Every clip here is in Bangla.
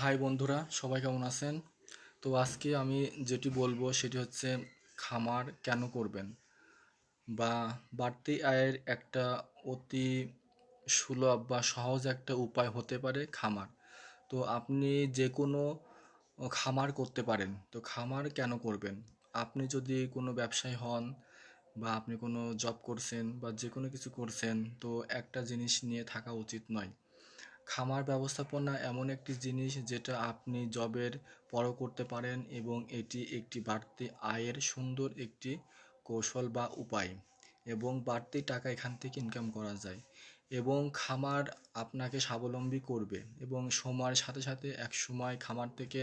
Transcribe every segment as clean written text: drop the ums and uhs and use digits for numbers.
হাই বন্ধুরা, সবাই কেমন আছেন? তো আজকে আমি যেটি বলবো সেটি হচ্ছে খামার কেন করবেন, বা বাড়তি আয়ের একটা অতি সুলভ বা সহজ একটা উপায় হতে পারে খামার। তো আপনি যে কোনো খামার করতে পারেন। তো খামার কেন করবেন? আপনি যদি কোনো ব্যবসায়ী হন বা আপনি কোনো জব করছেন বা যে কোনো কিছু করছেন, তো একটা জিনিস নিয়ে থাকা উচিত নয়। খামার ব্যবস্থাপনা এমন একটি জিনিস যেটা আপনি জবের পরও করতে পারেন, এবং এটি একটি বাড়তি আয়ের সুন্দর একটি কৌশল বা উপায়, এবং বাড়তি টাকা এখান থেকে ইনকাম করা যায়। এবং খামার আপনাকে স্বাবলম্বী করবে, এবং সময়ের সাথে সাথে এক সময় খামার থেকে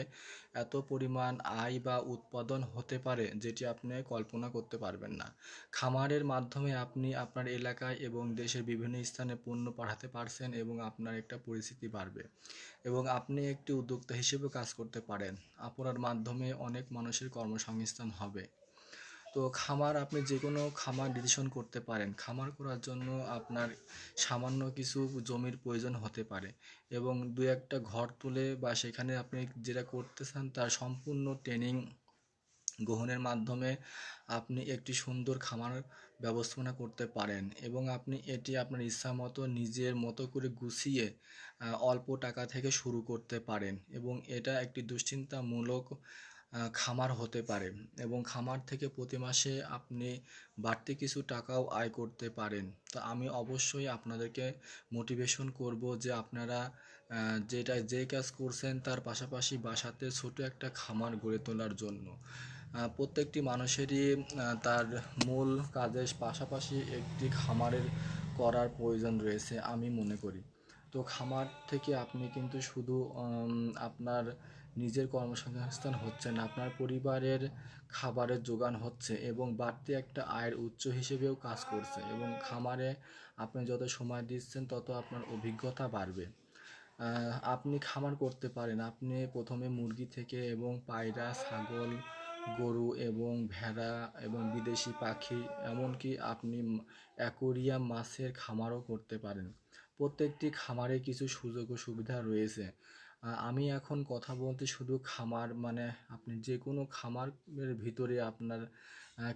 এত পরিমাণ আয় বা উৎপাদন হতে পারে যেটি আপনি কল্পনা করতে পারবেন না। খামারের মাধ্যমে আপনি আপনার এলাকায় এবং দেশের বিভিন্ন স্থানে পণ্য পাঠাতে পারছেন, এবং আপনার একটা পরিচিতি বাড়বে, এবং আপনি একটি উদ্যোক্তা হিসেবে কাজ করতে পারেন। আপনার মাধ্যমে অনেক মানুষের কর্মসংস্থান হবে। তো খামার, আপনি যে কোনো খামার ডিসিশন করতে পারেন। খামার করার জন্য আপনার সামান্য কিছু জমির প্রয়োজন হতে পারে, এবং দু একটা ঘর তুলে বা সেখানে আপনি যেটা করতে চান তার সম্পূর্ণ ট্রেনিং গ্রহণের মাধ্যমে আপনি একটি সুন্দর খামার ব্যবস্থাপনা করতে পারেন, এবং আপনি এটি আপনার ইচ্ছা মতো নিজের মতো করে গুছিয়ে অল্প টাকা থেকে শুরু করতে পারেন, এবং এটা একটি দুশ্চিন্তামূলক খামার হতে পারে, এবং খামার থেকে প্রতি মাসে আপনি বাড়তি কিছু টাকাও আয় করতে পারেন। তো আমি অবশ্যই আপনাদেরকে মোটিভেশন করব যে আপনারা যে কাজ করছেন তার পাশাপাশি বাসাতে ছোট একটা খামার গড়ে তোলার জন্য। প্রত্যেকটি মানুষেরই তার মূল কাজের পাশাপাশি একটি খামারের করার প্রয়োজন রয়েছে আমি মনে করি। তো খামার থেকে আপনি কিন্তু শুধু আপনার নিজের কর্মসংস্থান হচ্ছে না, আপনার পরিবারের খাবারের যোগান হচ্ছে, এবং বাড়তি একটা আয়ের উৎস হিসেবেও কাজ করছে, এবং খামারে আপনি যত সময় দিচ্ছেন তত আপনার অভিজ্ঞতা বাড়বে। আপনি খামার করতে পারেন। আপনি প্রথমে মুরগি থেকে এবং পায়রা, ছাগল, গরু এবং ভেড়া এবং বিদেশি পাখি, এমনকি আপনি অ্যাকোরিয়াম মাছের খামারও করতে পারেন। প্রত্যেকটি খামারে কিছু সুযোগ ও সুবিধা রয়েছে। আমি এখন কথা বলতে শুধু খামার, মানে আপনি যে কোনো খামারের ভিতরে আপনার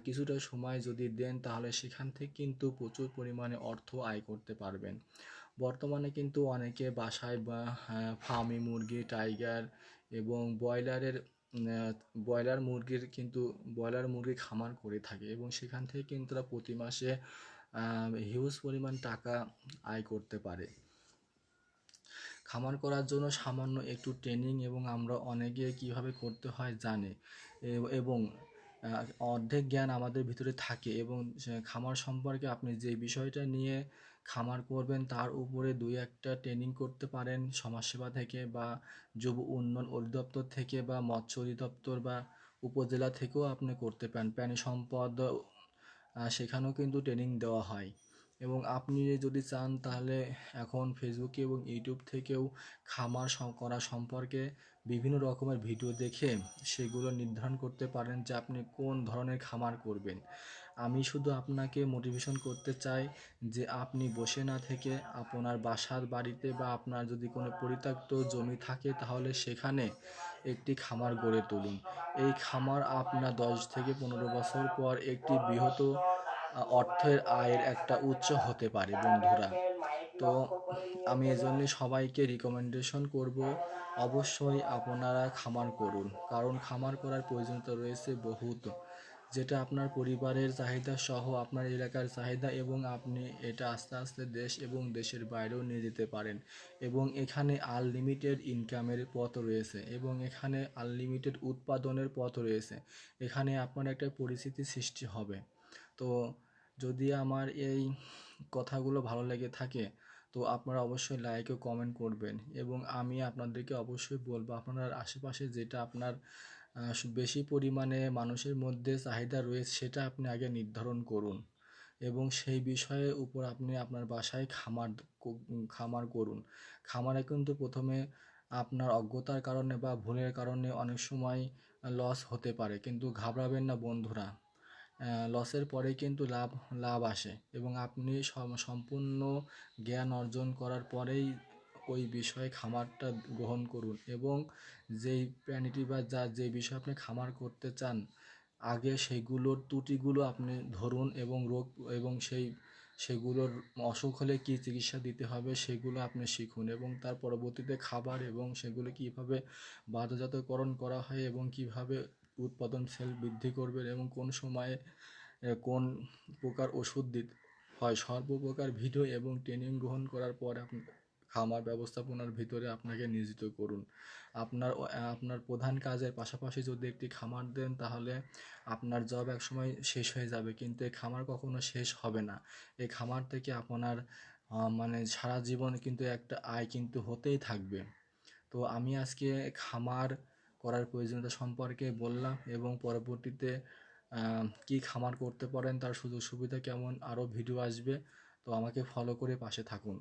কিছুটা সময় যদি দেন তাহলে সেখান থেকে কিন্তু প্রচুর পরিমাণে অর্থ আয় করতে পারবেন। বর্তমানে কিন্তু অনেকে বাসায় বা ফার্মি মুরগি, টাইগার এবং ব্রয়লার মুরগির কিন্তু ব্রয়লার মুরগি খামার করে থাকে, এবং সেখান থেকে কিন্তু তারা প্রতি মাসে হিউজ পরিমাণ টাকা আয় করতে পারে। খামার করার জন্য সামান্য একটু ট্রেনিং, এবং আমরা অনেকে কিভাবে করতে হয় জানে, এবং অর্ধেক জ্ঞান আমাদের ভিতরে থাকে, এবং খামার সম্পর্কে আপনি যে বিষয়টা নিয়ে খামার করবেন তার উপরে দুই একটা ট্রেনিং করতে পারেন সমাজসেবা থেকে, বা যুব উন্নয়ন অধিদপ্তর থেকে, বা মৎস্য অধিদপ্তর বা উপজেলা থেকেও আপনি করতে পারেন। প্রাণী সম্পদ সেখানেও কিন্তু ট্রেনিং দেওয়া হয়, এবং আপনি যদি চান তাহলে এখন ফেসবুকে এবং ইউটিউব থেকেও খামার করা সম্পর্কে বিভিন্ন রকমের ভিডিও দেখে সেগুলো নির্ধারণ করতে পারেন যে আপনি কোন ধরনের খামার করবেন। আমি শুধু আপনাকে মোটিভেশন করতে চাই যে আপনি বসে না থেকে আপনার বাসার বাড়িতে বা আপনার যদি কোনো পরিত্যক্ত জমি থাকে তাহলে সেখানে একটি খামার গড়ে তুলুন। এই খামার আপনার 10 থেকে 15 বছর পর একটি বৃহৎ অর্থের আয়ের একটা উৎস হতে পারে বন্ধুরা। তো আমি এজন্য সবাইকে রিকমেন্ডেশন করব, অবশ্যই আপনারা খামার করুন, কারণ খামার করার প্রয়োজনীয়তা রয়েছে বহুত, যেটা আপনার পরিবারের চাহিদা সহ আপনার এলাকার চাহিদা, এবং আপনি এটা আস্তে আস্তে দেশ এবং দেশের বাইরেও নিয়ে যেতে পারেন, এবং এখানে আনলিমিটেড ইনকামের পথ রয়েছে, এবং এখানে আনলিমিটেড উৎপাদনের পথ রয়েছে। এখানে আপনার একটা পরিস্থিতি সৃষ্টি হবে। তো যদি আমার এই কথাগুলো ভালো লেগে থাকে তো আপনারা অবশ্যই লাইক ও কমেন্ট করবেন, এবং আমি আপনাদেরকে অবশ্যই বলবো আপনার আশেপাশে যেটা আপনার বেশি পরিমাণে মানুষের মধ্যে চাহিদা রয়েছে সেটা আপনি আগে নির্ধারণ করুন, এবং সেই বিষয়ের উপর আপনি আপনার বাসায় খামার করুন। খামারে কিন্তু প্রথমে আপনার অজ্ঞতার কারণে বা ভুলের কারণে অনেক সময় লস হতে পারে, কিন্তু ঘাবড়াবেন না বন্ধুরা। লসের পরে কিন্তু লাভ আসে, এবং আপনি সম্পূর্ণ জ্ঞান অর্জন করার পরেই ওই বিষয়ে খামারটা গ্রহণ করুন এবং যেই প্রাণীটি বা যে বিষয়ে আপনি খামার করতে চান আগে সেগুলোর ত্রুটিগুলো আপনি ধরুন এবং রোগ এবং সেগুলোর অসুখ হলে কী চিকিৎসা দিতে হবে সেগুলো আপনি শিখুন এবং তার পরবর্তীতে খাবার এবং সেগুলো কীভাবে বাজারজাতকরণ করা হয় এবং কীভাবে উৎপাদনশীল বৃদ্ধি করবেন এবং কোন সময়ে কোন প্রকার ওষুধ দিতে হয় সর্বপ্রকার ভিডিও এবং ট্রেনিং গ্রহণ করার পর আপনি খামার ব্যবস্থাপনার ভিতরে আপনাকে নিয়োজিত করুন। আপনার প্রধান কাজের পাশাপাশি যদি একটি খামার দেন তাহলে আপনার জব একসময় শেষ হয়ে যাবে, কিন্তু এই খামার কখনো শেষ হবে না। এই খামার থেকে আপনার মানে সারা জীবন কিন্তু একটা আয় কিন্তু হতেই থাকবে। তো আমি আজকে খামার করার প্রয়োজনীয়তা সম্পর্কে বললাম এবং পরবর্তীতে কী খামার করতে পারেন তার সুযোগ সুবিধা কেমন আরও ভিডিও আসবে। তো আমাকে ফলো করে পাশে থাকুন।